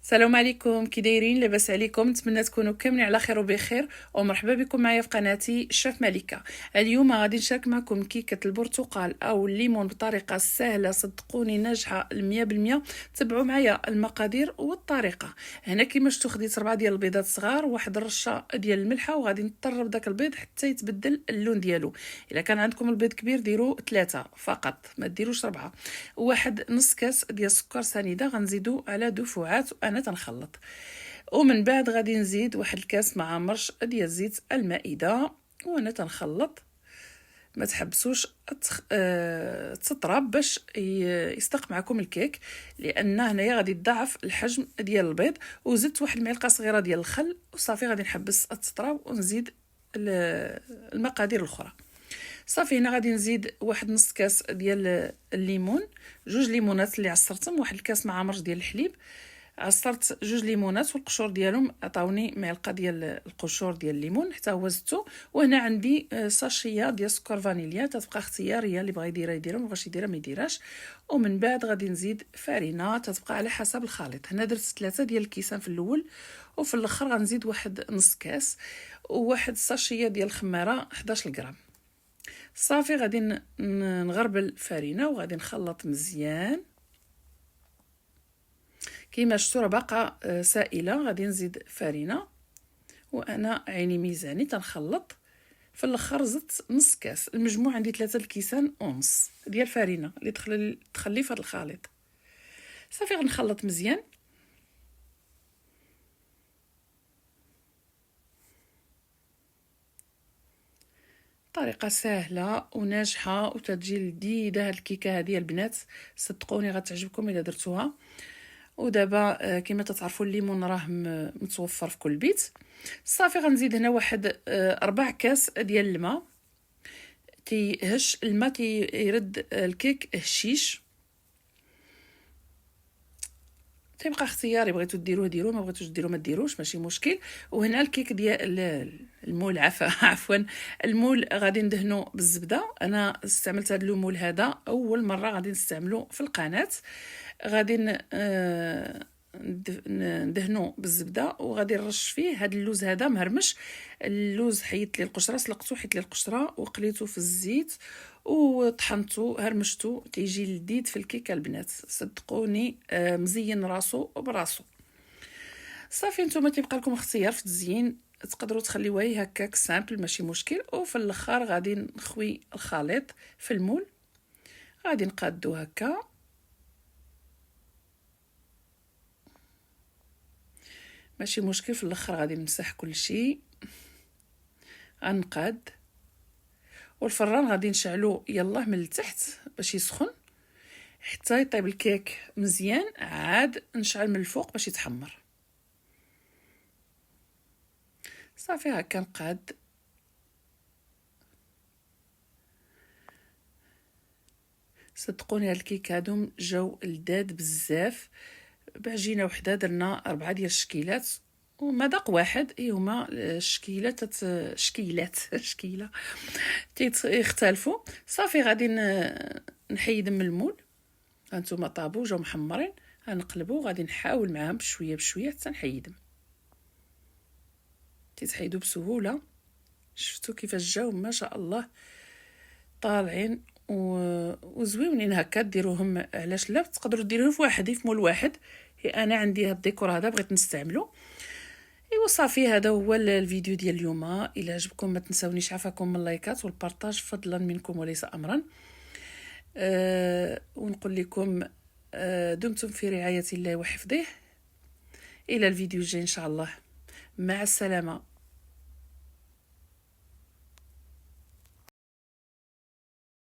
السلام عليكم، كي دايرين؟ لاباس عليكم؟ نتمنى تكونوا كاملين على خير وبخير، ومرحبا بكم معايا في قناتي الشيف ملكه. اليوم غادي نشارك معكم كيكه البرتقال او الليمون بطريقه سهله، صدقوني ناجحه 100%. تبعوا معايا المقادير والطريقه. هنا كيما شفتوا خديت 4 ديال البيضات صغار، واحد الرشه ديال الملحه، وغادي نطرب داك البيض حتى يتبدل اللون ديالو. الا كان عندكم البيض كبير ديروا 3 فقط، ما ديروش 4. واحد نص كاس ديال السكر سنيده غنزيدو على دفعات وانا تنخلط. ومن بعد غادي نزيد واحد الكاس مع مرش ديال زيت المائده وانا تنخلط. ما تحبسوش تطرب باش يستق معكم الكيك، لان هنايا غادي تضاعف الحجم ديال البيض. وزدت واحد المعلقه صغيره ديال الخل وصافي غادي نحبس تطرب ونزيد المقادير الاخرى. صافي هنا غادي نزيد واحد نص كاس ديال الليمون، 2 ليمونات اللي عصرتهم، واحد الكاس مع مرش ديال الحليب. عصرت 2 ليمونات والقشور ديالهم عطاوني معلقه ديال القشور ديال الليمون حتى هو زدته. وهنا عندي ساشيه ديال سكر فانيليا، تتبقى اختياريه، اللي بغى يديرها يديرها، ما بغاش يديرها ما يديرهاش. ومن بعد غادي نزيد فرينه، تتبقى على حسب الخليط. هنا درت 3 ديال الكيسان في الاول، وفي الاخر غنزيد واحد نص كاس، وواحد ساشيه ديال الخماره 11 غرام. صافي غادي نغربل الفرينه وغادي نخلط مزيان. كيما شفتوا راه باقا سائله. غادي نزيد فرينه وانا عيني ميزاني تنخلط. في الاخر زدت نص كاس. المجموع عندي 3 الكيسان ونص ديال الفرينه اللي تخلي في هذا الخليط. صافي غنخلط مزيان. طريقه سهله وناجحه وتتجي لذيذه. هاد الكيكه هذه البنات صدقوني غتعجبكم الا درتوها. ودابا كما تتعرفوا الليمون راه متوفر في كل بيت. صافي غنزيد هنا واحد 4 كاس ديال الماء. تيهش الماء يرد الكيك هشيش. تيبقى اختياري، بغيتو ديروه ديروه، ما بغيتوش ديروه ما ديروش، ماشي مشكل. وهنا الكيك ديال المول عفوا المول غادي ندهنو بالزبده. انا استعملت هذا المول هذا اول مره غادي نستعملو في القناه. غادي ندهنو بالزبده وغادي نرش فيه هذا اللوز هذا مهرمش. اللوز حيدت لي القشره، سلقته حيت لي القشره وقليته في الزيت وطحنته هرمشته. تيجي لذيذ في الكيكه البنات صدقوني. مزين راسو براسو. صافي نتوما تيبقى لكم اختيار في التزيين، تقدروا تخليوه هكاك سامبل ماشي مشكل. وفي الاخر غادي نخوي الخليط في المول. غادي نقادو هكا ماشي مشكل. في الاخر غادي نمسح كل شيء. غنقاد. والفران غادي نشعلو يلاه من التحت باش يسخن حتى يطيب الكيك مزيان. عاد نشعل من الفوق باش يتحمر. صافي هكا نقاد. صدقوني هاد الكيك هادو جاو لذاذ بزاف. بعجينه وحده درنا 4 ديال الشكيلات ومذاق واحد. هما الشكيلات شكيله تيختلفوا. صافي غادي نحيد من المول. هانتوما طابو جاو محمرين. غنقلبو غادي نحاول معاهم بشويه بشويه حتى نحيدهم. تيتحيدوا بسهوله. شفتوا كيفاش جاو ما شاء الله طالعين وزويونين هكا. ديروهم علاش لا، تقدروا ديروه في واحد في مول واحد. انا عندي هاد الديكور هذا بغيت نستعملو. ايوا صافي هذا هو الفيديو ديال اليوم. الى عجبكم ما تنساونيش عفاكم من اللايكات والبارطاج فضلا منكم وليس امرا. ونقول لكم دمتم في رعاية الله وحفظه. الى الفيديو الجاي ان شاء الله. مع السلامه.